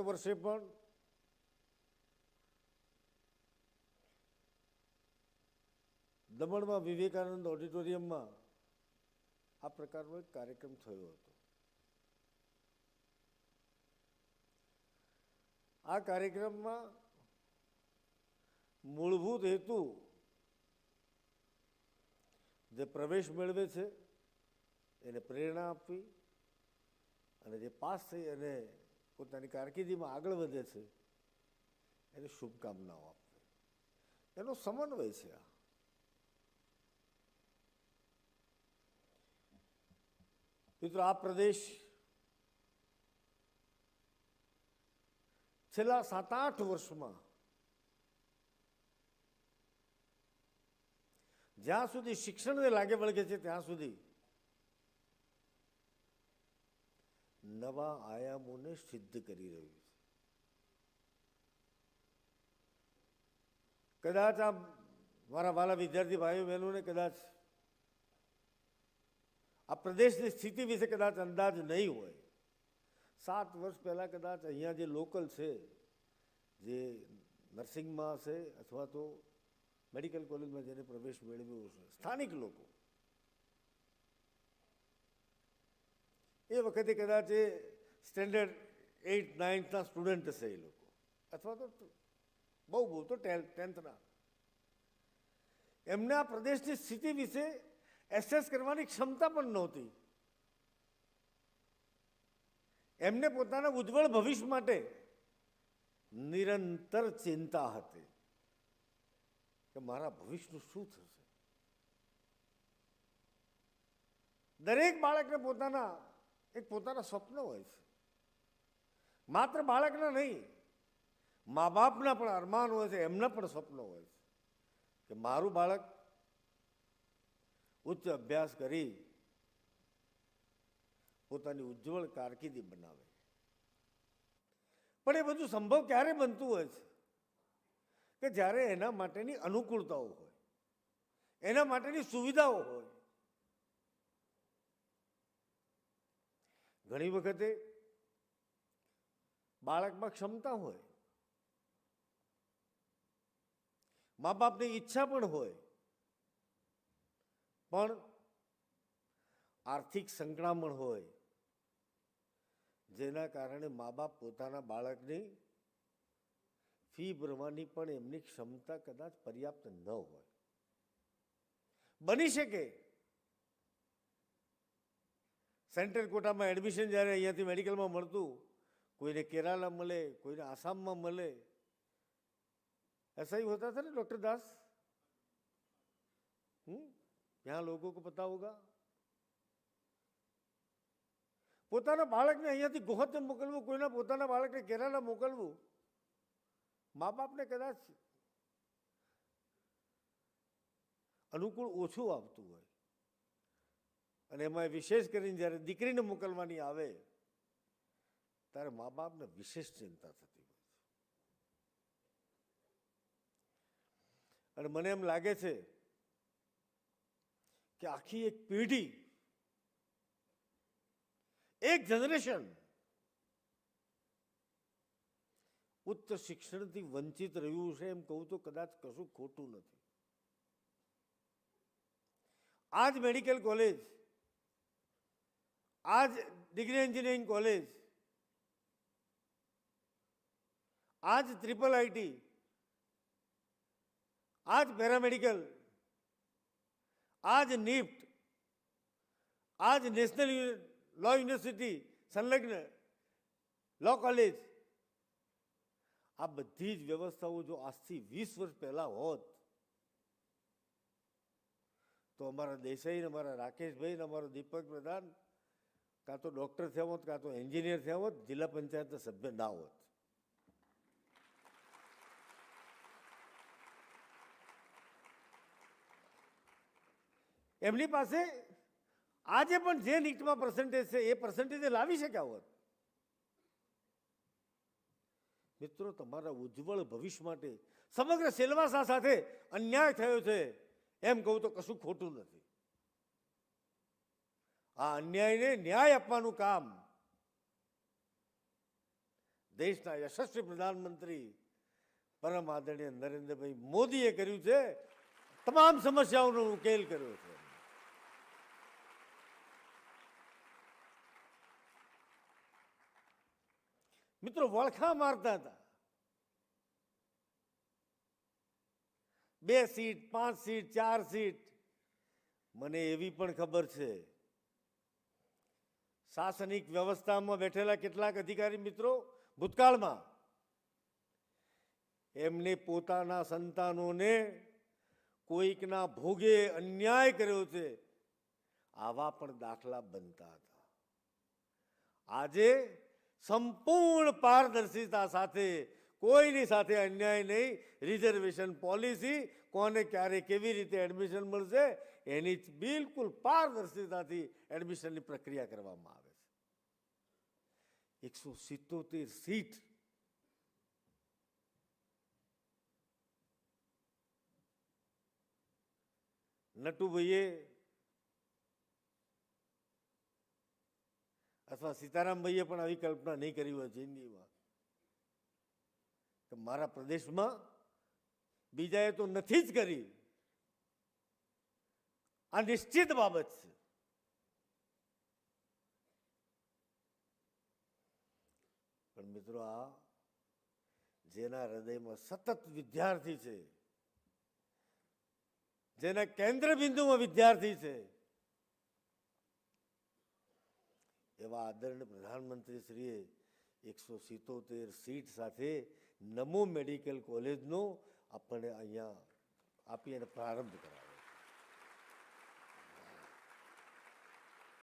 વર્ષે પણ દમણમાં વિવેકાનંદ ઓડિટોરિયમમાં આ પ્રકારનો એક કાર્યક્રમ થયો હતો. આ કાર્યક્રમમાં મૂળભૂત હેતુ જે પ્રવેશ મેળવે છે એને પ્રેરણા આપવી અને જે પાસ થઈ અને પોતાની કારકિર્દીમાં આગળ વધે છે એને શુભકામનાઓ આપવી, એનો સમન્વય છે. આ મિત્રો, આ પ્રદેશ છેલ્લા 7-8 વર્ષમાં જ્યાં સુધી શિક્ષણને લાગે વળગે છે ત્યાં સુધી નવા આયામોને સિદ્ધ કરી રહ્યું છે. કદાચ આ મારા વાલા વિદ્યાર્થી ભાઈઓ બહેનોને કદાચ આ પ્રદેશની સ્થિતિ વિશે કદાચ અંદાજ નહીં હોય. 7 વર્ષ પહેલાં કદાચ અહીંયા જે લોકલ છે, જે નર્સિંગમાં હશે અથવા તો મેડિકલ કોલેજમાં જેને પ્રવેશ મેળવ્યો છે, સ્થાનિક લોકો, એ વખતે કદાચ એ સ્ટેન્ડર્ડ 8-9ના સ્ટુડન્ટ હશે એ લોકો, અથવા તો બહુ તો 10થના. એમને આ પ્રદેશની સ્થિતિ વિશે એસેસ કરવાની ક્ષમતા પણ નહોતી. એમને પોતાના ઉજ્જવળ ભવિષ્ય માટે નિરંતર ચિંતા હતી કે મારા ભવિષ્યનું શું થશે. દરેક બાળકને પોતાના સ્વપ્ન હોય છે. માત્ર બાળકના નહીં, મા બાપના પણ અરમાન હોય છે, એમના પણ સ્વપ્નો હોય છે કે મારું બાળક ઉચ્ચ અભ્યાસ કરી પોતાની ઉજ્જવળ કારકિર્દી બનાવે. પણ એ બધું સંભવ ક્યારે બનતું હોય છે કે જ્યારે એના માટેની અનુકૂળતાઓ હોય, એના માટેની સુવિધાઓ હોય. ઘણી વખતે બાળકમાં ક્ષમતા હોય, મા બાપની ઈચ્છા પણ હોય, પણ આર્થિક સંકળામણ હોય, જેના કારણે મા બાપ પોતાના બાળકની ફી ભરવાની પણ એમની ક્ષમતા કદાચ પર્યાપ્ત ન હોય. બની શકે સેન્ટ્રલ કોટામાં એડમિશન જ્યારે અહીંયાથી મેડિકલમાં મળતું, કોઈને કેરાલા મળે, કોઈને આસામમાં મળે. ऐसा ही होता था ना डॉक्टर दास? यहाँ लोगों को पता होगा. પોતાના બાળકને અહીંયાથી ગોહત્ય મોકલવું, કોઈના પોતાના બાળકને કેરાલા મોકલવું, મા બાપને કદાચ અનુકૂળ ઓછું આવતું હોય. અને એમાં વિશેષ કરીને જ્યારે દીકરીને મોકલવાની આવે ત્યારે મા બાપને વિશેષ ચિંતા થતી હોય. અને મને એમ લાગે છે કે આખી એક પેઢી, એક જનરેશન ઉચ્ચ શિક્ષણથી વંચિત રહ્યું છે. એમ કહું તો કદાચ કશું ખોટું નથી. આ જ મેડિકલ કોલેજ, આ જ ડિગ્રી એન્જિનિયરિંગ કોલેજ, આ જ IIIT, આ જ પેરામેડિકલ, આ જ નિફ્ટ, આ જ નેશનલ લો યુનિવર્સિટી સંલગ્ન લો કોલેજ, આ બધી જ વ્યવસ્થાઓ જો આજથી 20 વર્ષ પહેલાં હોત તો અમારા દેસાઈ, અમારા રાકેશભાઈ, અમારો દીપક પ્રધાન કાં તો ડૉક્ટર થયા હોત, કાં તો એન્જિનિયર થયા હોત, જિલ્લા પંચાયતના સભ્ય ના હોત. એમની પાસે આજે પણ જે નીટમાં પર્સન્ટેજ છે એ પર્સન્ટેજ લાવી શક્યા હોત. મિત્રો, તમારા ઉજ્જવળ ભવિષ્ય માટે સમગ્ર સિલવાસા સાથે અન્યાય થયો છે એમ કહું તો કશું ખોટું નથી. આ અન્યાયને ન્યાય આપવાનું કામ દેશના યશસ્વી પ્રધાનમંત્રી પરમ આદરણીય નરેન્દ્રભાઈ મોદીએ કર્યું છે. તમામ સમસ્યાઓનો ઉકેલ કર્યો છે. મિત્રો વળખા મારતા હતા, 2 સીટ, 5 સીટ, 4 સીટ. મને એવી પણ ખબર છે, શાસનિક વ્યવસ્થામાં બેઠેલા કેટલાક અધિકારી મિત્રો ભૂતકાળમાં એમને પોતાના સંતાનોને કોઈકના ભોગે અન્યાય કર્યો છે, આવા પણ દાખલા બનતા હતા. આજે સંપૂર્ણ પારદર્શિતા સાથે, કોઈની સાથે અન્યાય નહીં, રિઝર્વેશન પોલિસી, કોને ક્યારે કેવી રીતે એડમિશન મળશે એની બિલકુલ પારદર્શિતાથી એડમિશનની પ્રક્રિયા કરવામાં આવે છે. 177 સીટ નટુભાઈએ અથવા સીતારામભાઈએ પણ આવી કલ્પના નહીં કરી હોય જિંદગીમાં કે મારા પ્રદેશમાં બીજાએ તો નથી જ કરી. આ નિશ્ચિત બાબત છે. પણ મિત્રો, આ જેના હૃદયમાં સતત વિદ્યાર્થી છે, જેના કેન્દ્ર બિંદુમાં વિદ્યાર્થી છે, એવા આદરણીય પ્રધાનમંત્રી શ્રીએ 177 સીટ સાથે નમો મેડિકલ કોલેજનો આપણને અહીંયા આપી અને પ્રારંભ કરાવ્યો.